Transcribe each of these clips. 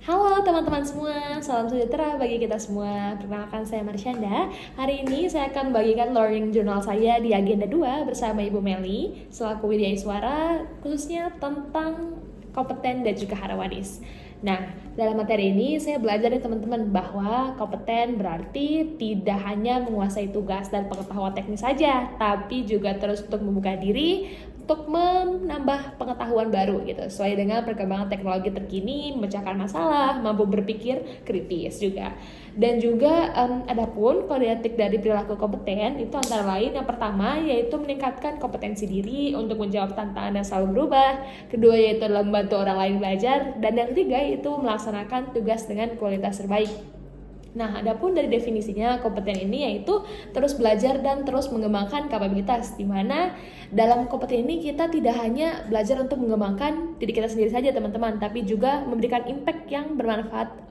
Halo teman-teman semua, salam sejahtera bagi kita semua. Perkenalkan saya Marsyanda. Hari ini saya akan membagikan learning journal saya di agenda 2 bersama Ibu Meli selaku Widya Iswara, khususnya tentang kompeten dan juga harawanis. Nah, dalam materi ini saya belajar nih teman-teman bahwa kompeten berarti tidak hanya menguasai tugas dan pengetahuan teknis saja, tapi juga terus untuk membuka diri untuk menambah pengetahuan baru gitu, sesuai dengan perkembangan teknologi terkini, memecahkan masalah, mampu berpikir kritis juga. Dan juga adapun kode etik dari perilaku kompeten itu antara lain yang pertama yaitu meningkatkan kompetensi diri untuk menjawab tantangan yang selalu berubah, kedua yaitu adalah membantu orang lain belajar, dan yang ketiga yaitu melaksanakan tugas dengan kualitas terbaik. Nah, adapun dari definisinya, kompeten ini yaitu terus belajar dan terus mengembangkan kapabilitas, di mana dalam kompeten ini kita tidak hanya belajar untuk mengembangkan diri kita sendiri saja teman-teman, tapi juga memberikan impact yang bermanfaat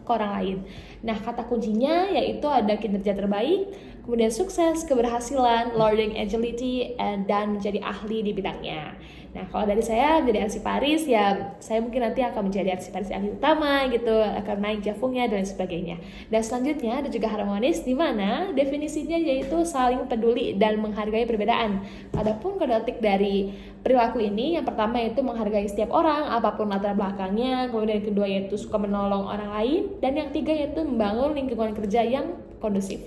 ke orang lain. Nah, kata kuncinya yaitu ada kinerja terbaik, kemudian sukses, keberhasilan, learning agility, dan menjadi ahli di bidangnya. Nah, kalau dari saya menjadi arsiparis, ya saya mungkin nanti akan menjadi arsiparis ahli utama gitu, akan naik jafungnya dan sebagainya. Dan selanjutnya ada juga harmonis, di mana definisinya yaitu saling peduli dan menghargai perbedaan. Adapun kode etik dari perilaku ini, yang pertama yaitu menghargai setiap orang, apapun latar belakangnya, kemudian yang kedua yaitu suka menolong orang lain, dan yang ketiga yaitu membangun lingkungan kerja yang kondusif.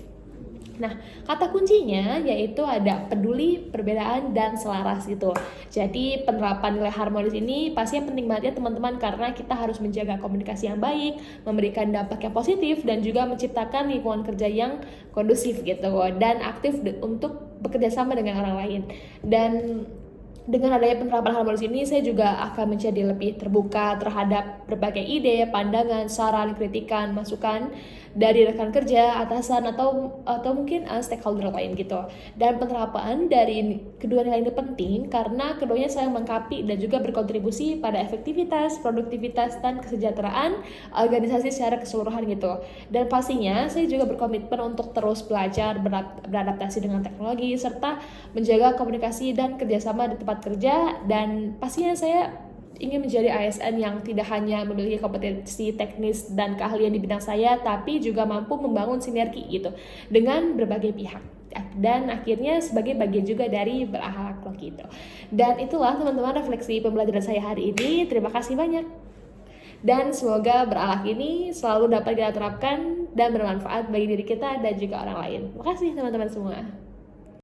Nah, kata kuncinya yaitu ada peduli, perbedaan, dan selaras gitu. Jadi penerapan nilai harmonis ini pastinya penting banget ya teman-teman, karena kita harus menjaga komunikasi yang baik, memberikan dampak yang positif, dan juga menciptakan lingkungan kerja yang kondusif gitu, dan aktif untuk bekerja sama dengan orang lain. Dan dengan adanya penerapan harmonis ini, saya juga akan menjadi lebih terbuka terhadap berbagai ide, pandangan, saran, kritikan, masukan dari rekan kerja, atasan, atau mungkin stakeholder lain gitu. Dan penerapan dari kedua nilai ini penting karena keduanya saling melengkapi dan juga berkontribusi pada efektivitas, produktivitas, dan kesejahteraan organisasi secara keseluruhan gitu. Dan pastinya saya juga berkomitmen untuk terus belajar, beradaptasi dengan teknologi, serta menjaga komunikasi dan kerjasama di tempat kerja. Dan pastinya saya ingin menjadi ASN yang tidak hanya memiliki kompetensi teknis dan keahlian di bidang saya, tapi juga mampu membangun sinergi gitu dengan berbagai pihak, dan akhirnya sebagai bagian juga dari berakhlak gitu. Dan itulah teman-teman refleksi pembelajaran saya hari ini. Terima kasih banyak, dan semoga berakhlak ini selalu dapat kita terapkan dan bermanfaat bagi diri kita dan juga orang lain. Terima kasih teman-teman semua.